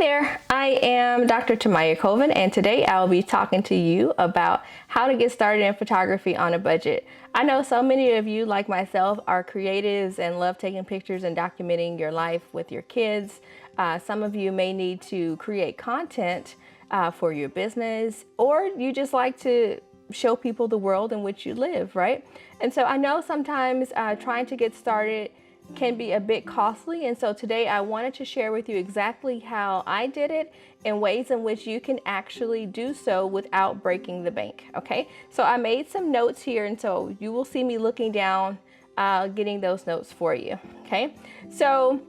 there, I am Dr. Tomayia Colvin, and today I'll be talking to you about how to get started in photography on a budget. I know so many of you, like myself, are creatives and love taking pictures and documenting your life with your kids. Some of you may need to create content for your business, or you just like to show people the world in which you live, right? And so I know sometimes trying to get started can be a bit costly, and so today I wanted to share with you exactly how I did it and ways in which you can actually do so without breaking the bank. Okay, so I made some notes here, and so you will see me looking down getting those notes for you. Okay, so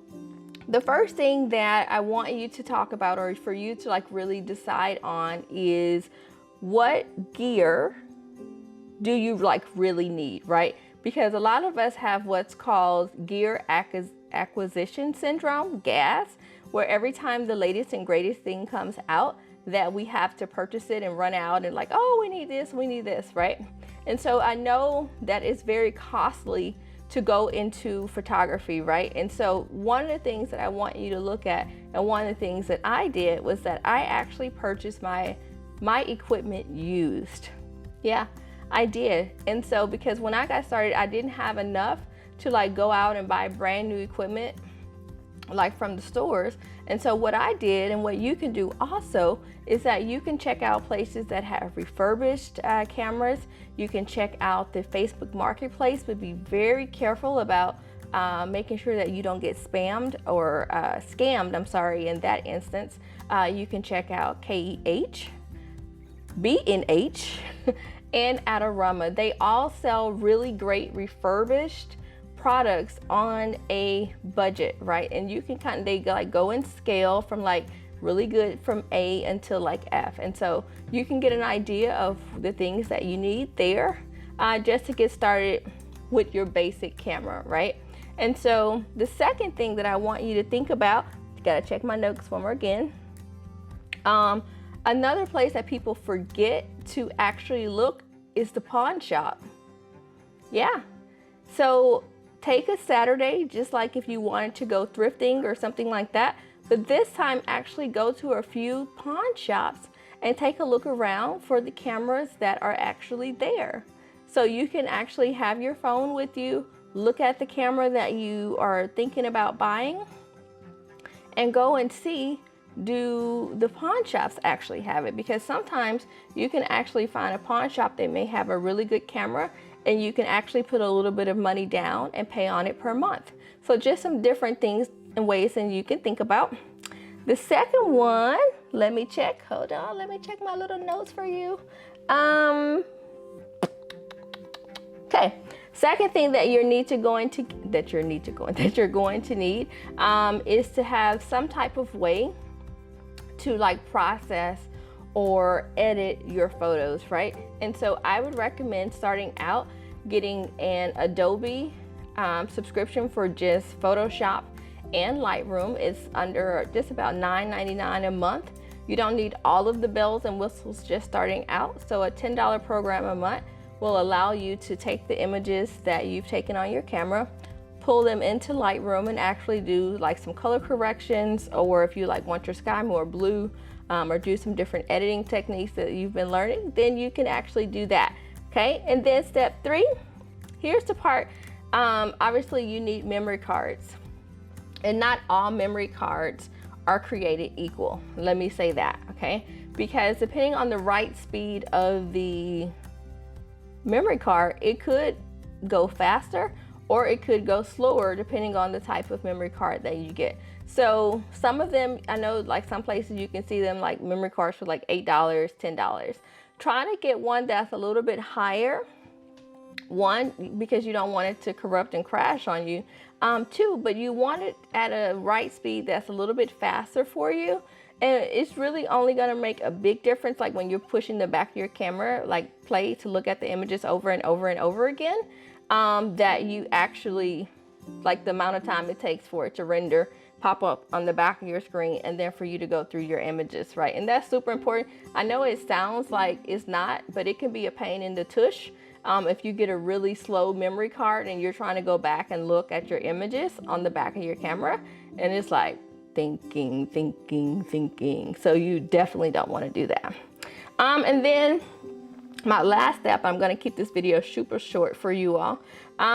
the first thing that I want you to talk about, or for you to like really decide on, is what gear do you like really need, right? Because a lot of us have what's called gear acquisition syndrome, GAS, where every time the latest and greatest thing comes out, that we have to purchase it and run out and like, oh, we need this, right? And so I know that it's very costly to go into photography, right? And so one of the things that I want you to look at, and one of the things that I did, was that I actually purchased my equipment used. Yeah, I did. And so because when I got started, I didn't have enough to like go out and buy brand new equipment like from the stores. And so what I did, and what you can do also, is that you can check out places that have refurbished cameras. You can check out the Facebook Marketplace, but be very careful about making sure that you don't get spammed or scammed, I'm sorry, in that instance. You can check out KEH, B&H, and Adorama. They all sell really great refurbished products on a budget, right? And you can they like go in scale from like really good from A until like F. And so you can get an idea of the things that you need there just to get started with your basic camera, right? And so the second thing that I want you to think about, gotta check my notes one more again. Another place that people forget to actually look is the pawn shop. Yeah, so take a Saturday, just like if you wanted to go thrifting or something like that, but this time actually go to a few pawn shops and take a look around for the cameras that are actually there. So you can actually have your phone with you, look at the camera that you are thinking about buying, and go and see, do the pawn shops actually have it? Because sometimes you can actually find a pawn shop that may have a really good camera, and you can actually put a little bit of money down and pay on it per month. So just some different things and ways that you can think about. The second one, let me check, hold on, let me check my little notes for you. Okay, second thing that you're going to need is to have some type of way to like process or edit your photos, right? And so I would recommend starting out getting an Adobe subscription for just Photoshop and Lightroom. It's under just about $9.99 a month. You don't need all of the bells and whistles just starting out. So a $10 program a month will allow you to take the images that you've taken on your camera, pull them into Lightroom, and actually do like some color corrections, or if you like want your sky more blue, or do some different editing techniques that you've been learning, then you can actually do that. Okay, and then step 3, here's the part, obviously you need memory cards, and not all memory cards are created equal. Let me say that, okay? Because depending on the right speed of the memory card, it could go faster or it could go slower depending on the type of memory card that you get. So some of them, I know like some places you can see them like memory cards for like $8, $10. Try to get one that's a little bit higher. One, because you don't want it to corrupt and crash on you. 2, but you want it at a right speed that's a little bit faster for you. And it's really only gonna make a big difference like when you're pushing the back of your camera, like play to look at the images over and over and over again, that you actually, like the amount of time it takes for it to render, pop up on the back of your screen, and then for you to go through your images, right? And that's super important. I know it sounds like it's not, but it can be a pain in the tush. If you get a really slow memory card and you're trying to go back and look at your images on the back of your camera, and it's like thinking. So you definitely don't want to do that. And then my last step, I'm going to keep this video super short for you all,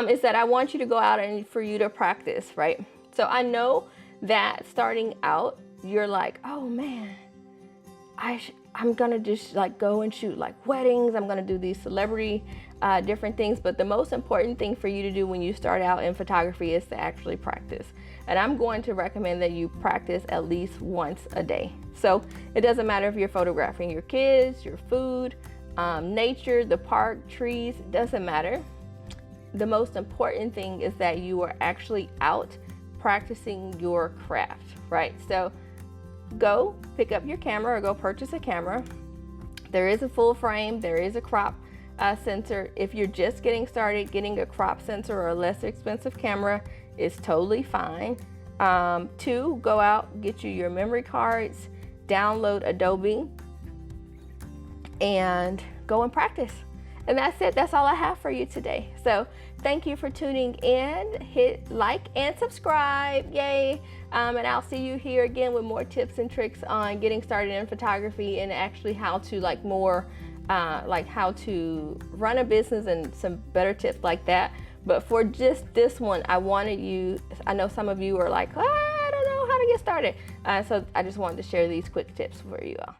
is that I want you to go out and for you to practice, right? So I know that starting out, you're like, oh man, I'm gonna just like go and shoot like weddings. I'm gonna do these celebrity different things. But the most important thing for you to do when you start out in photography is to actually practice. And I'm going to recommend that you practice at least once a day. So it doesn't matter if you're photographing your kids, your food, nature, the park, trees, it doesn't matter. The most important thing is that you are actually out practicing your craft, right? So go pick up your camera or go purchase a camera. There is a full frame, there is a crop sensor. If you're just getting started, getting a crop sensor or a less expensive camera is totally fine. 2, go out, get you your memory cards, download Adobe, and go and practice. And that's it. That's all I have for you today. So thank you for tuning in. Hit like and subscribe. Yay. And I'll see you here again with more tips and tricks on getting started in photography and actually how to how to run a business and some better tips like that. But for just this one, I know some of you are like, I don't know how to get started. So I just wanted to share these quick tips for you all.